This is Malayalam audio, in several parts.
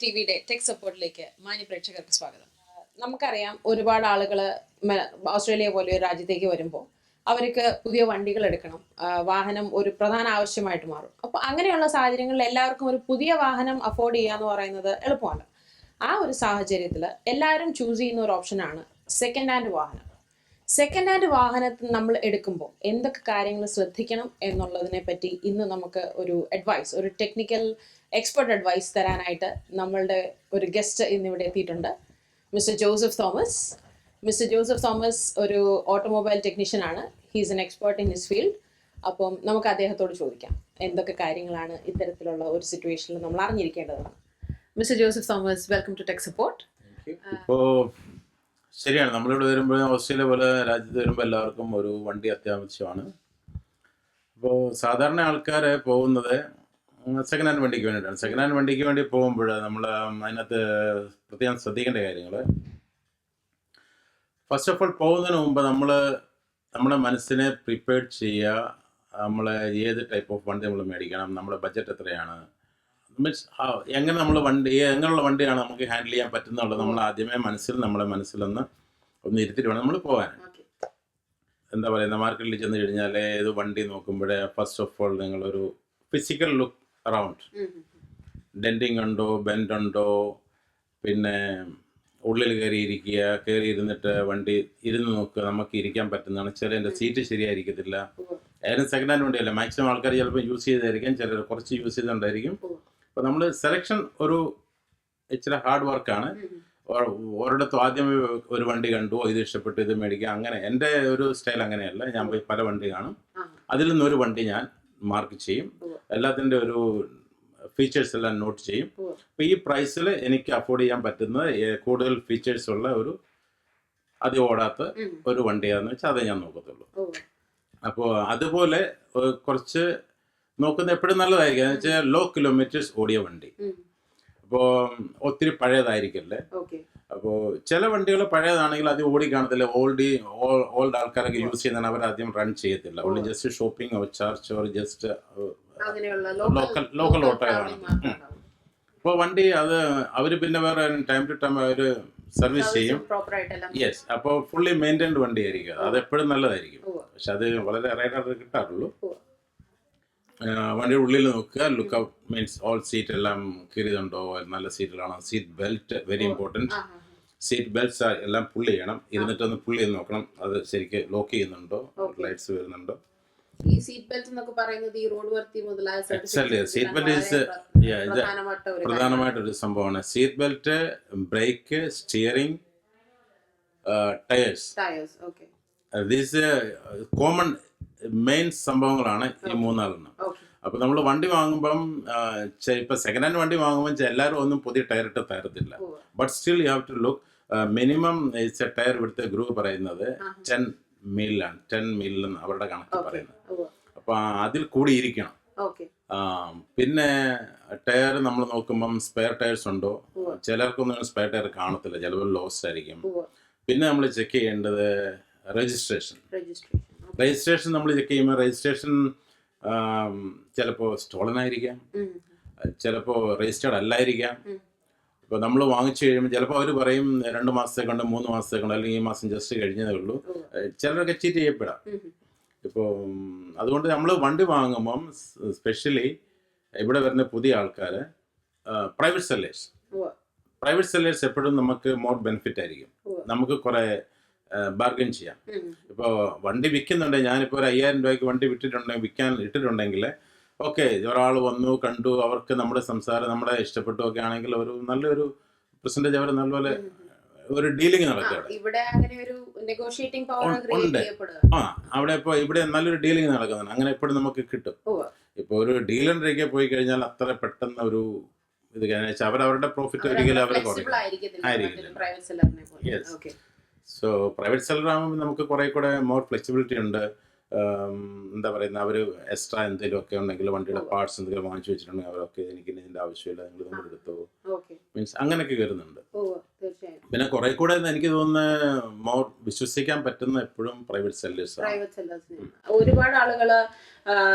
ടിവിയുടെ ടെക് സപ്പോർട്ടിലേക്ക് മാന്യ പ്രേക്ഷകർക്ക് സ്വാഗതം. നമുക്കറിയാം ഒരുപാട് ആളുകൾ ഓസ്ട്രേലിയ പോലെ ഒരു രാജ്യത്തേക്ക് വരുമ്പോൾ അവർക്ക് പുതിയ വണ്ടികൾ എടുക്കണം, വാഹനം ഒരു പ്രധാന ആവശ്യമായിട്ട് മാറും. അപ്പോൾ അങ്ങനെയുള്ള സാഹചര്യങ്ങളിൽ എല്ലാവർക്കും ഒരു പുതിയ വാഹനം അഫോർഡ് ചെയ്യുക എന്ന് പറയുന്നത് എളുപ്പമല്ല. ആ ഒരു സാഹചര്യത്തിൽ എല്ലാവരും ചൂസ് ചെയ്യുന്ന ഒരു ഓപ്ഷനാണ് സെക്കൻഡ് ഹാൻഡ് വാഹനം. സെക്കൻഡ് ഹാൻഡ് വാഹനത്തിൽ നമ്മൾ എടുക്കുമ്പോൾ എന്തൊക്കെ കാര്യങ്ങൾ ശ്രദ്ധിക്കണം എന്നുള്ളതിനെ പറ്റി ഇന്ന് നമുക്ക് ഒരു അഡ്വൈസ്, ഒരു ടെക്നിക്കൽ എക്സ്പെർട്ട് അഡ്വൈസ് തരാനായിട്ട് നമ്മളുടെ ഒരു ഗസ്റ്റ് ഇന്നിവിടെ എത്തിയിട്ടുണ്ട്, mister Joseph Thomas. Mister Joseph Thomas ഒരു ഓട്ടോമൊബൈൽ ടെക്നീഷ്യനാണ്. He's an expert in his field. അപ്പം നമുക്ക് അദ്ദേഹത്തോട് ചോദിക്കാം എന്തൊക്കെ കാര്യങ്ങളാണ് ഇത്തരത്തിലുള്ള ഒരു സിറ്റുവേഷനിൽ നമ്മൾ അറിഞ്ഞിരിക്കേണ്ടതാണ്. Mister Joseph Thomas, welcome to tech support. ഇപ്പോൾ ശരിയാണ്, നമ്മളിവിടെ വരുമ്പോൾ ഓസ്ട്രേലിയ പോലെ രാജ്യത്ത് വരുമ്പോൾ എല്ലാവർക്കും ഒരു വണ്ടി അത്യാവശ്യമാണ്. അപ്പോൾ സാധാരണ ആൾക്കാർ പോകുന്നത് സെക്കൻഡ് ഹാൻഡ് വണ്ടിക്ക് വേണ്ടിയിട്ടാണ്. സെക്കൻഡ് ഹാൻഡ് വണ്ടിക്ക് വേണ്ടി പോകുമ്പോൾ നമ്മൾ അതിനകത്ത് പ്രത്യേകം ശ്രദ്ധിക്കേണ്ട കാര്യങ്ങൾ, ഫസ്റ്റ് ഓഫ് ഓൾ പോകുന്നതിന് മുമ്പ് നമ്മുടെ മനസ്സിനെ പ്രിപ്പയർഡ് ചെയ്യുക. നമ്മൾ ഏത് ടൈപ്പ് ഓഫ് വണ്ടി നമ്മൾ മേടിക്കണം, നമ്മുടെ ബഡ്ജറ്റ് എത്രയാണ്, മീൻസ് എങ്ങനെയുള്ള വണ്ടിയാണ് നമുക്ക് ഹാൻഡിൽ ചെയ്യാൻ പറ്റുന്നുള്ളത് നമ്മൾ ആദ്യമേ നമ്മുടെ മനസ്സിലൊന്ന് ഇരുത്തിയിട്ട് വേണം നമ്മൾ പോകാൻ. എന്താ പറയുക, മാർക്കറ്റിൽ ചെന്ന് കഴിഞ്ഞാൽ ഏത് വണ്ടി നോക്കുമ്പോഴേ ഫസ്റ്റ് ഓഫ് ഓൾ നിങ്ങളൊരു ഫിസിക്കൽ ലുക്ക് അറൗണ്ട്, ഡെൻറ്റിങ് ഉണ്ടോ, ബെൻഡ് ഉണ്ടോ, പിന്നെ ഉള്ളിൽ കയറി ഇരുന്നിട്ട് വണ്ടി ഇരുന്ന് നോക്കുക, നമുക്ക് ഇരിക്കാൻ പറ്റുന്നതാണ്. ചിലതിൻ്റെ സീറ്റ് ശരിയായിരിക്കത്തില്ല. ഏതായാലും സെക്കൻഡ് ഹാൻഡ് വണ്ടിയല്ല, മാക്സിമം ആൾക്കാർ ചിലപ്പോൾ യൂസ് ചെയ്തായിരിക്കും, ചിലർ കുറച്ച് യൂസ് ചെയ്തിട്ടുണ്ടായിരിക്കും. അപ്പോൾ നമ്മൾ സെലക്ഷൻ ഇച്ചിരി ഹാർഡ് വർക്കാണ്. ഒരിടത്തും ആദ്യമേ ഒരു വണ്ടി കണ്ടു, ഇത് ഇഷ്ടപ്പെട്ടു, ഇത് മേടിക്കുക, അങ്ങനെ എൻ്റെ ഒരു സ്റ്റൈൽ അങ്ങനെയല്ല. ഞാൻ പോയി പല വണ്ടി കാണും, അതിൽ നിന്നൊരു വണ്ടി ഞാൻ മാർക്ക് ചെയ്യും, എല്ലാത്തിൻ്റെ ഒരു ഫീച്ചേഴ്സ് എല്ലാം നോട്ട് ചെയ്യും. അപ്പോൾ ഈ പ്രൈസിൽ എനിക്ക് അഫോർഡ് ചെയ്യാൻ പറ്റുന്ന കൂടുതൽ ഫീച്ചേഴ്സ് ഉള്ള അത് ഓടാത്ത ഒരു വണ്ടിയാണെന്ന് വെച്ചാൽ അതേ ഞാൻ നോക്കത്തുള്ളൂ. അപ്പോൾ അതുപോലെ കുറച്ച് നോക്കുന്നത് എപ്പോഴും നല്ലതായിരിക്കും, എന്ന് വെച്ചാൽ ലോ കിലോമീറ്റേഴ്സ് ഓടിയ വണ്ടി. അപ്പോൾ ഒത്തിരി പഴയതായിരിക്കല്ലേ. അപ്പോൾ ചില വണ്ടികൾ പഴയതാണെങ്കിൽ അത് ഓടി കാണത്തില്ല, ഓൾഡ് ആൾക്കാരൊക്കെ യൂസ് ചെയ്യുന്നതാണ്, അവരാദ്യം റൺ ചെയ്യത്തില്ല, only just shopping or church or just local ഓട്ടോയാണ്. അപ്പോൾ വണ്ടി അവർ പിന്നെ വേറെ ടൈം ടു ടൈം അവർ സർവീസ് ചെയ്യും. യെസ്, അപ്പോൾ ഫുള്ളി മെയിൻറ്റൈൻഡ് വണ്ടി ആയിരിക്കും, അത് എപ്പോഴും നല്ലതായിരിക്കും. പക്ഷെ അത് വളരെ റേറ്റായിട്ട് കിട്ടാറുള്ളൂ. വണ്ടിയുടെ ഉള്ളിൽ നോക്കുക, look out means all seat എല്ലാം കീറിയതുണ്ടോ, നല്ല സീറ്റുകളാണോ, seat belt very important. Seat belts എല്ലാം പുള്ളി ചെയ്യണം, ഇരുന്നിട്ടൊന്ന് പുള്ളി ചെയ്ത് നോക്കണം അത് ശരിക്ക് ലോക്ക് ചെയ്യുന്നുണ്ടോ, ലൈറ്റ്സ് വരുന്നുണ്ടോ. ഈ സീറ്റ് ബെൽറ്റ് എന്നൊക്കെ പറയുന്നത് ഈ റോഡ് വർത്തി മുതലായ സീറ്റ് ബെൽറ്റ് പ്രധാനമായിട്ടൊരു സംഭവമാണ്. Seat belt, brake, steering, tyres, these common main സംഭവങ്ങളാണ് ഈ മൂന്നാലെണ്ണം. അപ്പോൾ നമ്മൾ വണ്ടി വാങ്ങുമ്പം ഇപ്പം സെക്കൻഡ് ഹാൻഡ് വണ്ടി വാങ്ങുമ്പോൾ എല്ലാവരും ഒന്നും പുതിയ ടയർ ഇട്ട് തരത്തില്ല. But still you have to look minimum it's a tyre ഇവിടുത്തെ ഗ്രൂപ്പ് പറയുന്നത് 10 മീലാണ്, 10 മീലെന്ന് അവരുടെ കണക്ക് പറയുന്നത്. അപ്പോൾ അതിൽ കൂടി ഇരിക്കണം. പിന്നെ ടയർ നമ്മൾ നോക്കുമ്പം സ്പെയർ ടയേഴ്സ് ഉണ്ടോ, ചിലർക്കൊന്നും സ്പെയർ ടയർ കാണത്തില്ല, ചിലപ്പോൾ ലോസ്റ്റ് ആയിരിക്കും. പിന്നെ നമ്മൾ ചെക്ക് ചെയ്യേണ്ടത് രജിസ്ട്രേഷൻ നമ്മൾ ചെക്ക് ചെയ്യുമ്പോൾ രജിസ്ട്രേഷൻ ചിലപ്പോൾ സ്റ്റോളൻ ആയിരിക്കാം, ചിലപ്പോൾ രജിസ്റ്റേർഡ് അല്ലായിരിക്കാം. ഇപ്പോൾ നമ്മൾ വാങ്ങിച്ചു കഴിയുമ്പോൾ ചിലപ്പോൾ അവർ പറയും 2 മാസത്തേക്കുണ്ട്, 3 മാസത്തേക്കുണ്ട്, അല്ലെങ്കിൽ ഈ മാസം ജസ്റ്റ് കഴിഞ്ഞതേ ഉള്ളൂ. ചിലരൊക്കെ ചീറ്റ് ചെയ്യപ്പെടാം. ഇപ്പോൾ അതുകൊണ്ട് നമ്മൾ വണ്ടി വാങ്ങുമ്പം സ്പെഷ്യലി ഇവിടെ വരുന്ന പുതിയ ആൾക്കാർ പ്രൈവറ്റ് സെല്ലേഴ്സ് എപ്പോഴും നമുക്ക് മോർ ബെനിഫിറ്റ് ആയിരിക്കും, നമുക്ക് കുറേ ബാർഗൻ ചെയ്യാം. ഇപ്പോൾ വണ്ടി വിൽക്കുന്നുണ്ടെങ്കിൽ, ഞാനിപ്പോൾ ഒരു 5000 രൂപയ്ക്ക് വണ്ടി ഇട്ടിട്ടുണ്ടെങ്കിൽ ഓക്കെ, ഒരാൾ വന്നു കണ്ടു, അവർക്ക് നമ്മുടെ സംസാരം നമ്മുടെ ഇഷ്ടപ്പെട്ടു ഒക്കെ ആണെങ്കിൽ ഒരു നല്ലൊരു പെർസെൻറ്റേജ് അവർ നല്ലപോലെ ഒരു ഡീലിംഗ് നടക്കുകയാണ്. അവിടെ ഇപ്പോൾ ഇവിടെ നല്ലൊരു ഡീലിംഗ് നടക്കുന്നുണ്ട്, അങ്ങനെ എപ്പോഴും നമുക്ക് കിട്ടും. ഇപ്പോൾ ഒരു ഡീലറിലേക്ക് പോയി കഴിഞ്ഞാൽ അത്ര പെട്ടെന്ന് ഒരു ഇത് അവരവരുടെ പ്രോഫിറ്റ് ഒരിക്കലും അവർ ആയിരിക്കില്ല. സോ പ്രൈവറ്റ് സെല്ലർ ആകുമ്പോൾ നമുക്ക് കുറേ കൂടെ മോർ ഫ്ലെക്സിബിലിറ്റി ഉണ്ട്. എന്താ പറയുന്നത്, അവർ എക്സ്ട്രാ എന്തെങ്കിലുമൊക്കെ ഉണ്ടെങ്കിൽ, വണ്ടിയുടെ പാർട്സ് എന്തെങ്കിലും വാങ്ങിച്ചു വെച്ചിട്ടുണ്ടെങ്കിൽ അവരൊക്കെ എനിക്ക് ഇതിൻ്റെ ആവശ്യമില്ല, നിങ്ങൾ നമ്മൾ എടുത്തോ, മീൻസ് അങ്ങനെയൊക്കെ വരുന്നുണ്ട്. പിന്നെ കുറെ കൂടെ എനിക്ക് തോന്നുന്നത് മോർ വിശ്വസിക്കാൻ പറ്റുന്ന എപ്പോഴും പ്രൈവറ്റ് സെല്ലേഴ്സ്. ഒരുപാട് ആളുകള്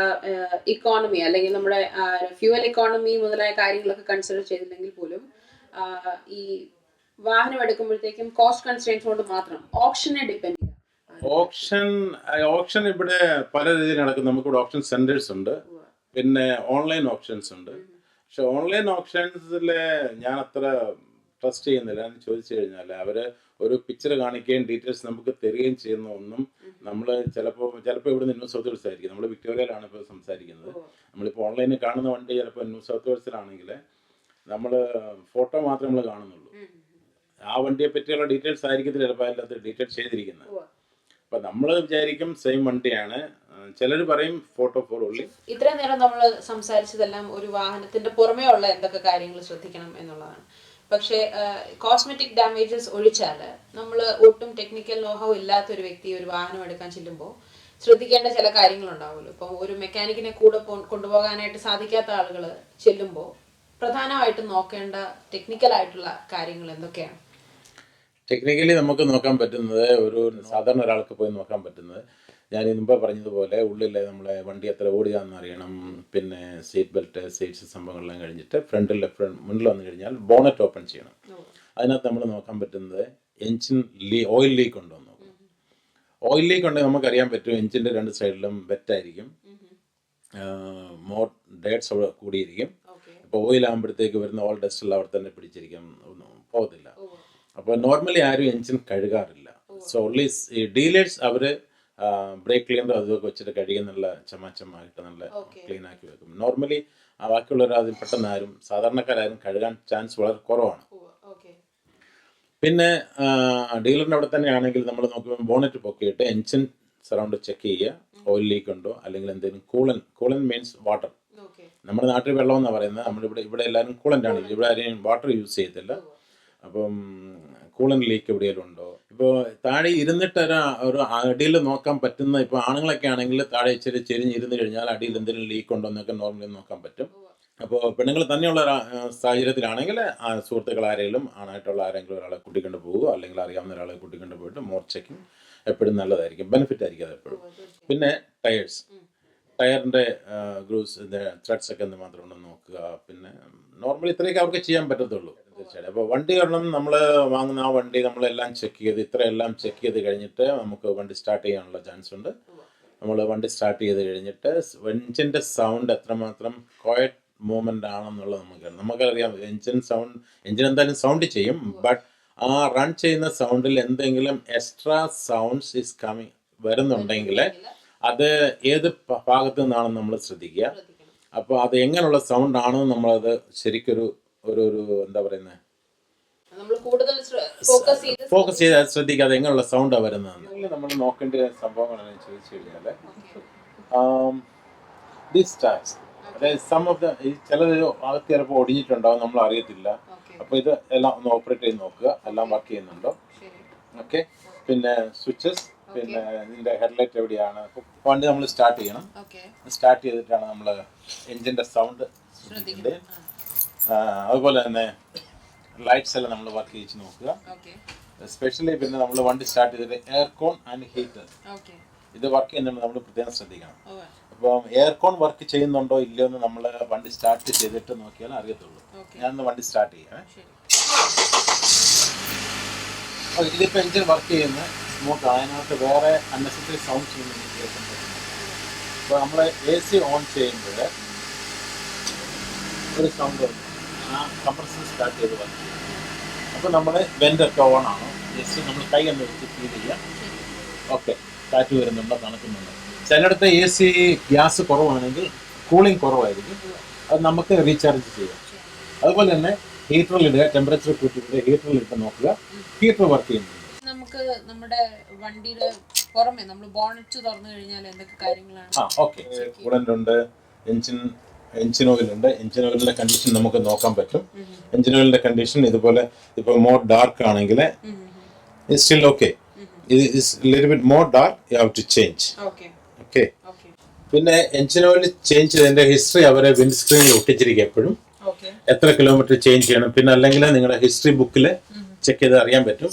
ഇക്കോണമി അല്ലെങ്കിൽ നമ്മുടെ ഫ്യൂവൽ ഇക്കോണമി മുതലായ കാര്യങ്ങളൊക്കെ കൺസിഡർ ചെയ്തില്ലെങ്കിൽ പോലും ഈ വാഹനം എടുക്കുമ്പോഴത്തേക്കും കോസ്റ്റ് കൺസ്ട്രെയിൻസ് കൊണ്ട് മാത്രം ഓപ്ഷനെ ഡിപ്പെൻഡ് ചെയ്യാം. ഓപ്ഷൻ ഇവിടെ പല രീതിയിൽ നടക്കും. നമുക്കിവിടെ ഓപ്ഷൻ സെന്റേഴ്സ് ഉണ്ട്, പിന്നെ ഓൺലൈൻ ഓപ്ഷൻസ് ഉണ്ട്. പക്ഷെ ഓൺലൈൻ ഓപ്ഷൻസിൽ ഞാൻ അത്ര ട്രസ്റ്റ് ചെയ്യുന്നില്ല. എന്ന് ചോദിച്ചു കഴിഞ്ഞാൽ അവർ ഒരു പിക്ചർ കാണിക്കുകയും ഡീറ്റെയിൽസ് നമുക്ക് തരികയും ചെയ്യുന്ന ഒന്നും നമ്മൾ ചിലപ്പോൾ ഇവിടെ ന്യൂ സൗത്ത് വെയിൽസ് ആയിരിക്കും. നമ്മൾ വിക്ടോറിയയിലാണ് ഇപ്പോൾ സംസാരിക്കുന്നത്. നമ്മളിപ്പോൾ ഓൺലൈനിൽ കാണുന്ന വണ്ടി ചിലപ്പോൾ ന്യൂ സൗത്ത് വെയിൽസിലാണെങ്കിൽ നമ്മൾ ഫോട്ടോ മാത്രമേ നമ്മൾ കാണുന്നുള്ളൂ. ആ വണ്ടിയെ പറ്റിയുള്ള ഡീറ്റെയിൽസ് ആയിരിക്കത്തില്ല ചിലപ്പോൾ അതിനകത്ത് ഡീറ്റെയിൽസ് ചെയ്തിരിക്കുന്നത്. അപ്പം നമ്മൾ വിചാരിക്കും സെയിം വണ്ടിയാണ്. ചിലർ പറയും ഫോട്ടോ ഫോർ ഉള്ളി. ഇത്രയും നേരം നമ്മൾ സംസാരിച്ചതെല്ലാം ഒരു വാഹനത്തിന്റെ പുറമേ ഉള്ള എന്തൊക്കെ കാര്യങ്ങൾ ശ്രദ്ധിക്കണം എന്നുള്ളതാണ്. പക്ഷേ കോസ്മെറ്റിക് ഡാമേജസ് ഒഴിച്ചാൽ നമ്മൾ ഒട്ടും ടെക്നിക്കൽ നോഹോ ഇല്ലാത്ത ഒരു വ്യക്തി ഒരു വാഹനം എടുക്കാൻ ചെല്ലുമ്പോൾ ശ്രദ്ധിക്കേണ്ട ചില കാര്യങ്ങളുണ്ടാവുമല്ലോ. ഇപ്പം ഒരു മെക്കാനിക്കിനെ കൂടെ കൊണ്ടുപോകാനായിട്ട് സാധിക്കാത്ത ആളുകൾ ചെല്ലുമ്പോൾ പ്രധാനമായിട്ടും നോക്കേണ്ട ടെക്നിക്കൽ ആയിട്ടുള്ള കാര്യങ്ങൾ എന്തൊക്കെയാണ്? ടെക്നിക്കലി നമുക്ക് നോക്കാൻ പറ്റുന്നത്, ഒരു സാധാരണ ഒരാൾക്ക് പോയി നോക്കാൻ പറ്റുന്നത്, ഞാൻ മുമ്പ് പറഞ്ഞതുപോലെ ഉള്ളിൽ നമ്മളെ വണ്ടി എത്ര ഓടുകയെന്ന് അറിയണം. പിന്നെ സീറ്റ് ബെൽറ്റ്, സീറ്റ്സ് സംഭവങ്ങളെല്ലാം കഴിഞ്ഞിട്ട് മുന്നിൽ വന്നു കഴിഞ്ഞാൽ ബോണറ്റ് ഓപ്പൺ ചെയ്യണം. അതിനകത്ത് നമ്മൾ നോക്കാൻ പറ്റുന്നത് എൻജിൻ ഓയിൽ ലീക്ക് ഉണ്ടോ എന്ന് നോക്കും. ഓയിൽ ലീക്ക് ഉണ്ടെങ്കിൽ നമുക്കറിയാൻ പറ്റും എൻജിൻ്റെ രണ്ട് സൈഡിലും വെറ്റായിരിക്കും, മോർ ഡേറ്റ്സ് കൂടിയിരിക്കും. അപ്പോൾ ഓയിലാകുമ്പോഴത്തേക്ക് വരുന്ന ഓൾ ഡസ്റ്റ് അവിടെ തന്നെ പിടിച്ചിരിക്കും, പോകത്തില്ല. അപ്പോൾ നോർമലി ആരും എൻജിൻ കഴുകാറില്ല. സോ ഓൺലി ഡീലേഴ്സ് അവർ ബ്രേക്ക് ക്ലീനർ അതൊക്കെ വെച്ചിട്ട് കഴുകുന്നുള്ള ചമാച്ചമായിട്ട് നല്ല ക്ലീൻ ആക്കി വെക്കും. നോർമലി ബാക്കിയുള്ളവർ അതിൽ പെട്ടെന്ന് ആരും സാധാരണക്കാരും കഴുകാൻ ചാൻസ് വളരെ കുറവാണ്. പിന്നെ ഡീലറിൻ്റെ അവിടെ തന്നെ ആണെങ്കിൽ നമ്മൾ നോക്കുമ്പോൾ ബോണറ്റ് പൊക്കിയിട്ട് എൻജിൻ സറൗണ്ട് ചെക്ക് ചെയ്യുക, ഓയിൽ ലീക്ക് ഉണ്ടോ, അല്ലെങ്കിൽ എന്തെങ്കിലും കൂളൻ മീൻസ് വാട്ടർ. നമ്മുടെ നാട്ടിൽ വെള്ളം എന്നാണ് പറയുന്നത്, ഇവിടെ എല്ലാവരും കൂളൻ്റ് ആണ്, ഇവിടെ ആരെയും വാട്ടർ യൂസ് ചെയ്യത്തില്ല. അപ്പം കൂളൻ ലീക്ക് എവിടെയെങ്കിലും ഉണ്ടോ. ഇപ്പോൾ താഴെ ഇരുന്നിട്ട് ഒരു അടിയിൽ നോക്കാൻ പറ്റുന്ന, ഇപ്പോൾ ആണുങ്ങളൊക്കെ ആണെങ്കിൽ താഴെ ഇച്ചിരി ചെരിഞ്ഞിരുന്ന് കഴിഞ്ഞാൽ അടിയിൽ എന്തെങ്കിലും ലീക്ക് ഉണ്ടോ എന്നൊക്കെ നോർമലി നോക്കാൻ പറ്റും. അപ്പോൾ പെണ്ണുങ്ങൾ തന്നെയുള്ള സാഹചര്യത്തിലാണെങ്കിൽ സുഹൃത്തുക്കൾ ആരെങ്കിലും ആണായിട്ടുള്ള ആരെങ്കിലും ഒരാളെ കൂട്ടിക്കൊണ്ട് പോകുക, അല്ലെങ്കിൽ അറിയാവുന്ന ഒരാളെ കൂട്ടിക്കൊണ്ട് പോയിട്ട് മോർ ചെക്കിങ് എപ്പോഴും നല്ലതായിരിക്കും, ബെനിഫിറ്റ് ആയിരിക്കും അത് എപ്പോഴും. പിന്നെ ടയറിൻ്റെ ഗ്രൂസ് ത്രെഡ്സ് ഒക്കെ എന്തുമാത്രം ഉണ്ടെന്ന് നോക്കുക. പിന്നെ നോർമലി ഇത്രയൊക്കെ അവർക്ക് ചെയ്യാൻ പറ്റത്തുള്ളൂ. തീർച്ചയായിട്ടും. അപ്പോൾ വണ്ടി കാരണം നമ്മൾ വാങ്ങുന്ന ആ വണ്ടി നമ്മളെല്ലാം ചെക്ക് ചെയ്ത് ഇത്രയെല്ലാം ചെക്ക് ചെയ്ത് കഴിഞ്ഞിട്ട് നമുക്ക് വണ്ടി സ്റ്റാർട്ട് ചെയ്യാനുള്ള ചാൻസ് ഉണ്ട്. നമ്മൾ വണ്ടി സ്റ്റാർട്ട് ചെയ്ത് കഴിഞ്ഞിട്ട് എൻജിൻ്റെ സൗണ്ട് എത്രമാത്രം ക്വയറ്റ് മൂവ്മെൻ്റ് ആണെന്നുള്ളത് നമുക്കറിയാം. എൻജിൻ എന്തായാലും സൗണ്ട് ചെയ്യും, ബട്ട് ആ റൺ ചെയ്യുന്ന സൗണ്ടിൽ എന്തെങ്കിലും എക്സ്ട്രാ സൗണ്ട്സ് ഈസ് കമ്മിങ് വരുന്നുണ്ടെങ്കിൽ അത് ഏത് ഭാഗത്തു നിന്നാണെന്ന് നമ്മൾ ശ്രദ്ധിക്കുക. അപ്പോൾ അത് എങ്ങനെയുള്ള സൗണ്ട് ആണെന്ന് നമ്മളത് ശരിക്കൊരു എന്താ പറയുന്നത്, ഫോക്കസ് ചെയ്ത് ശ്രദ്ധിക്കുക അത് എങ്ങനെയുള്ള സൗണ്ടാണ് വരുന്നതെന്ന്. നമ്മൾ നോക്കേണ്ട സംഭവങ്ങളാണെന്ന് ചോദിച്ചു കഴിഞ്ഞാൽ ദിസ് ടാക്സ്, അതായത് സം ഓഫ് ദ ചിലത് അകത്ത് ചിലപ്പോൾ ഒടിഞ്ഞിട്ടുണ്ടാവും, നമ്മൾ അറിയത്തില്ല. അപ്പോൾ ഇത് എല്ലാം ഒന്ന് ഓപ്പറേറ്റ് ചെയ്ത് നോക്കുക, എല്ലാം വർക്ക് ചെയ്യുന്നുണ്ടോ. ഓക്കെ. പിന്നെ സ്വിച്ചസ്, പിന്നെ ഇതിൻ്റെ ഹെഡ്ലൈറ്റ് എവിടെയാണ്. വണ്ടി നമ്മൾ സ്റ്റാർട്ട് ചെയ്യണം. സ്റ്റാർട്ട് ചെയ്തിട്ടാണ് നമ്മൾ എൻജിൻ്റെ സൗണ്ട് ശ്രദ്ധിക്കേണ്ടത്. അതുപോലെ തന്നെ ലൈറ്റ്സ് എല്ലാം നമ്മൾ വർക്ക് ചെയ്ത് നോക്കുക. എസ്പെഷ്യലി പിന്നെ നമ്മൾ വണ്ടി സ്റ്റാർട്ട് ചെയ്തിട്ട് എയർകോൺ ആൻഡ് ഹീറ്റർ ഇത് വർക്ക് ചെയ്യുന്നുണ്ട്, നമ്മൾ പ്രത്യേകം ശ്രദ്ധിക്കണം. അപ്പം എയർകോൺ വർക്ക് ചെയ്യുന്നുണ്ടോ ഇല്ലയോ എന്ന് നമ്മൾ വണ്ടി സ്റ്റാർട്ട് ചെയ്തിട്ട് നോക്കിയാൽ അറിയത്തുള്ളൂ. ഞാനൊന്ന് വണ്ടി സ്റ്റാർട്ട് ചെയ്യാം. ഇതിപ്പോൾ എൻജിൻ വർക്ക് ചെയ്യുന്ന സ്മൂത്ത് ആണ്, അതിനകത്ത് വേറെ അൺനെസസറി സൗണ്ട്സ് ഒന്നും കേൾക്കാൻ പറ്റുന്നില്ല. അപ്പോൾ നമ്മൾ AC ഓൺ ചെയ്യുമ്പോൾ ഒരു സൗണ്ട് വന്നു, ആ കംപ്രസർ സ്റ്റാർട്ട് ചെയ്ത് വർക്ക് ചെയ്യും. അപ്പോൾ നമ്മൾ വെൻ്റൊക്കെ ഓൺ ആണോ, ജസ്റ്റ് നമ്മൾ കൈ ഒന്ന് വെച്ച് ഫീൽ ചെയ്യാം. ഓക്കെ, കാറ്റ് വരുന്നുണ്ടോ, തണുക്കുന്നുണ്ടോ. ചിലയിടത്ത് AC ഗ്യാസ് കുറവാണെങ്കിൽ കൂളിംഗ് കുറവായിരിക്കും, അത് നമുക്ക് റീചാർജ് ചെയ്യാം. അതുപോലെ തന്നെ ഹീറ്ററിലിടുക, ടെമ്പറേച്ചർ കൂട്ടിയിട്ട് ഹീറ്ററിലിട്ട് നോക്കുക, ഹീറ്റർ വർക്ക് ചെയ്യുന്നുണ്ട്. നമുക്ക് നമ്മുടെ വണ്ടിയുടെ പുറമെ നമ്മൾ ബോണറ്റ് തുറന്നു കഴിഞ്ഞാൽ എന്തൊക്കെ കാര്യങ്ങളാണ്? ഓക്കെ, കൂളൻ്റ് ഉണ്ട്, എൻജിൻ ഓയിലുണ്ട്. എൻജിൻ ഓയിലിൻ്റെ കണ്ടീഷൻ നമുക്ക് നോക്കാൻ പറ്റും. എൻജിൻ ഓയിലിൻ്റെ കണ്ടീഷൻ ഇതുപോലെ ഇപ്പോൾ മോർ ഡാർക്ക് ആണെങ്കിൽ സ്റ്റിൽ ഓക്കെ, ഇത് is little bit more dark you have to change. Okay. പിന്നെ എൻജിൻ ഓയിൽ ചേഞ്ച് ചെയ്തതിൻ്റെ ഹിസ്റ്ററി അവരെ വിൻഡ് സ്ക്രീനിൽ ഒട്ടിച്ചിരിക്കും എപ്പോഴും, എത്ര കിലോമീറ്റർ ചേഞ്ച് ചെയ്യണം. പിന്നെ അല്ലെങ്കിൽ നിങ്ങളുടെ ഹിസ്റ്ററി ബുക്കിൽ ചെക്ക് ചെയ്ത് അറിയാൻ പറ്റും,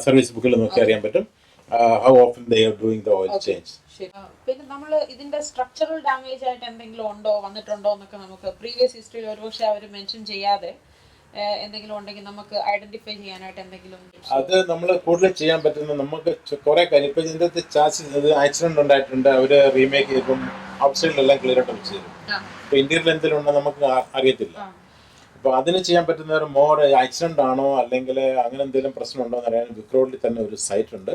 സർവീസ് ബുക്കിൽ നോക്കി അറിയാൻ പറ്റും how often they are doing the oil change. പിന്നെ നമ്മൾ ഇതിന്റെ സ്ട്രക്ചറൽ ഡാമേജ് ആയിട്ട് എന്തെങ്കിലും വന്നിട്ടുണ്ടോ എന്നൊക്കെ നമുക്ക് പ്രീവിയസ് ഹിസ്റ്ററിയിൽ ഒരുപക്ഷെ അവർ മെൻഷൻ ചെയ്യാതെ എന്തെങ്കിലും ഉണ്ടെങ്കിൽ നമുക്ക് ഐഡന്റിഫൈ ചെയ്യാനായിട്ട് എന്തെങ്കിലും അത് നമ്മൾ കൂടുതൽ ചെയ്യാൻ പറ്റുന്ന നമുക്ക് കുറെ കാര്യം ഇപ്പൊ ഇതിന്റെ ചാർജ് ഇത് ആക്സിഡന്റ് ഉണ്ടായിട്ടുണ്ട് അവര് റീമേക്ക് ചെയ്തിപ്പം ഔട്ട്സൈഡിലെല്ലാം ക്ലിയർ ആയിട്ട് വെച്ച് തരും. ഇപ്പൊ ഇന്ത്യയിൽ എന്തെങ്കിലും ഉണ്ടോ നമുക്ക് അറിയത്തില്ല. അപ്പൊ അതിന് ചെയ്യാൻ പറ്റുന്ന ഒരു മോർ ആക്സിഡന്റ് ആണോ അല്ലെങ്കിൽ അങ്ങനെ എന്തെങ്കിലും പ്രശ്നമുണ്ടോ എന്ന് അറിയാൻ വിക്രോഡിൽ തന്നെ ഒരു സൈറ്റ് ഉണ്ട്.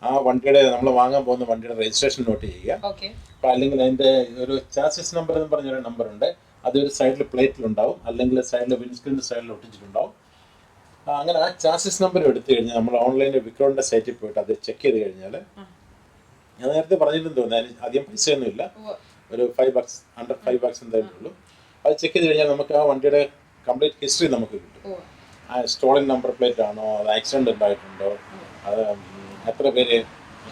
ആ വണ്ടിയുടെ നമ്മൾ വാങ്ങാൻ പോകുന്ന വണ്ടിയുടെ രജിസ്ട്രേഷൻ നോട്ട് ചെയ്യുക. അപ്പൊ അല്ലെങ്കിൽ അതിന്റെ ഒരു ചാസിസ് നമ്പർ എന്ന് പറഞ്ഞൊരു നമ്പർ ഉണ്ട്. അതൊരു സൈഡിൽ പ്ലേറ്റിലുണ്ടാവും, അല്ലെങ്കിൽ സൈഡിൽ വിൻസ്ക്രീനിന്റെ സൈഡിൽ ഒട്ടിച്ചിട്ടുണ്ടാവും. അങ്ങനെ ആ ചാസിസ് നമ്പർ എടുത്തു കഴിഞ്ഞാൽ നമ്മൾ ഓൺലൈനിൽ വിക്രോഡിന്റെ സൈറ്റിൽ പോയിട്ട് അത് ചെക്ക് ചെയ്ത് കഴിഞ്ഞാൽ, ഞാൻ നേരത്തെ പറഞ്ഞിട്ടുണ്ടെന്ന് തോന്നുന്നു, അധികം പൈസയൊന്നുമില്ല, ഒരു $5 അണ്ടർ $5 എന്തായാലും ഉള്ളൂ. അത് ചെക്ക് ചെയ്ത് കഴിഞ്ഞാൽ നമുക്ക് ആ വണ്ടിയുടെ കംപ്ലീറ്റ് ഹിസ്റ്ററി നമുക്ക് കിട്ടും. ആ സ്റ്റോളൻ നമ്പർ പ്ലേറ്റ് ആണോ, അത് ആക്സിഡന്റ് ഉണ്ടായിട്ടുണ്ടോ, അത് എത്ര പേര്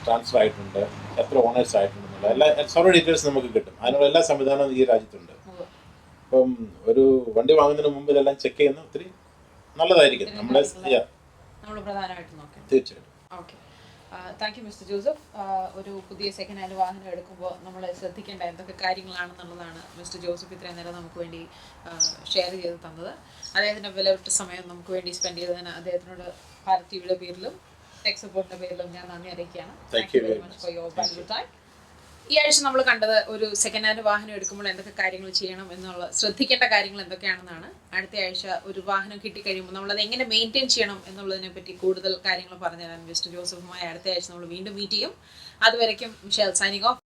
ട്രാൻസ്ഫർ ആയിട്ടുണ്ട്, എത്ര ഓണേഴ്സ് ആയിട്ടുണ്ടെന്നുള്ള എല്ലാ സർവ്വ ഡീറ്റെയിൽസ് നമുക്ക് കിട്ടും. അതിനുള്ള എല്ലാ സംവിധാനവും ഈ രാജ്യത്തുണ്ട്. അപ്പം ഒരു വണ്ടി വാങ്ങുന്നതിന് മുമ്പ് ഇതെല്ലാം ചെക്ക് ചെയ്യുന്ന ഒത്തിരി നല്ലതായിരിക്കും. നമ്മളെ പ്രധാനമായിട്ടും നോക്കാം. തീർച്ചയായിട്ടും. Okay, thank you mister Joseph. ഒരു പുതിയ സെക്കൻഡ് ഹാൻഡ് വാഹനം എടുക്കുമ്പോൾ നമ്മൾ ശ്രദ്ധിക്കേണ്ട എന്തൊക്കെ കാര്യങ്ങളാണെന്നുള്ളതാണ് മിസ്റ്റർ ജോസഫ് ഇത്രയും നേരം നമുക്ക് വേണ്ടി ഷെയർ ചെയ്ത് തന്നത്. അദ്ദേഹത്തിൻ്റെ വിലപ്പെട്ട സമയം നമുക്ക് വേണ്ടി സ്പെൻഡ് ചെയ്തതിന് അദ്ദേഹത്തിനോട് ഭാരത് ടിവിയുടെ പേരിലും ടെക് സപ്പോർട്ടിൻ്റെ പേരിലും ഞാൻ നന്ദി അറിയിക്കുകയാണ്. Thank you very much for your valuable time. ഈ ആഴ്ച നമ്മൾ കണ്ടത് ഒരു സെക്കൻഡ് ഹാൻഡ് വാഹനം എടുക്കുമ്പോൾ എന്തൊക്കെ കാര്യങ്ങൾ ചെയ്യണം എന്നുള്ള ശ്രദ്ധിക്കേണ്ട കാര്യങ്ങൾ എന്തൊക്കെയാണെന്നാണ്. അടുത്ത ആഴ്ച ഒരു വാഹനം കിട്ടിക്കഴിയുമ്പോൾ നമ്മളത് എങ്ങനെ മെയിൻറ്റെയിൻ ചെയ്യണം എന്നുള്ളതിനെ പറ്റി കൂടുതൽ കാര്യങ്ങൾ പറഞ്ഞു തരാൻ മിസ്റ്റർ ജോസഫുമായി അടുത്ത ആഴ്ച നമ്മൾ വീണ്ടും മീറ്റ് ചെയ്യും. അതുവരയ്ക്കും മിഷേൽ സൈനിങ് ഓഫ്.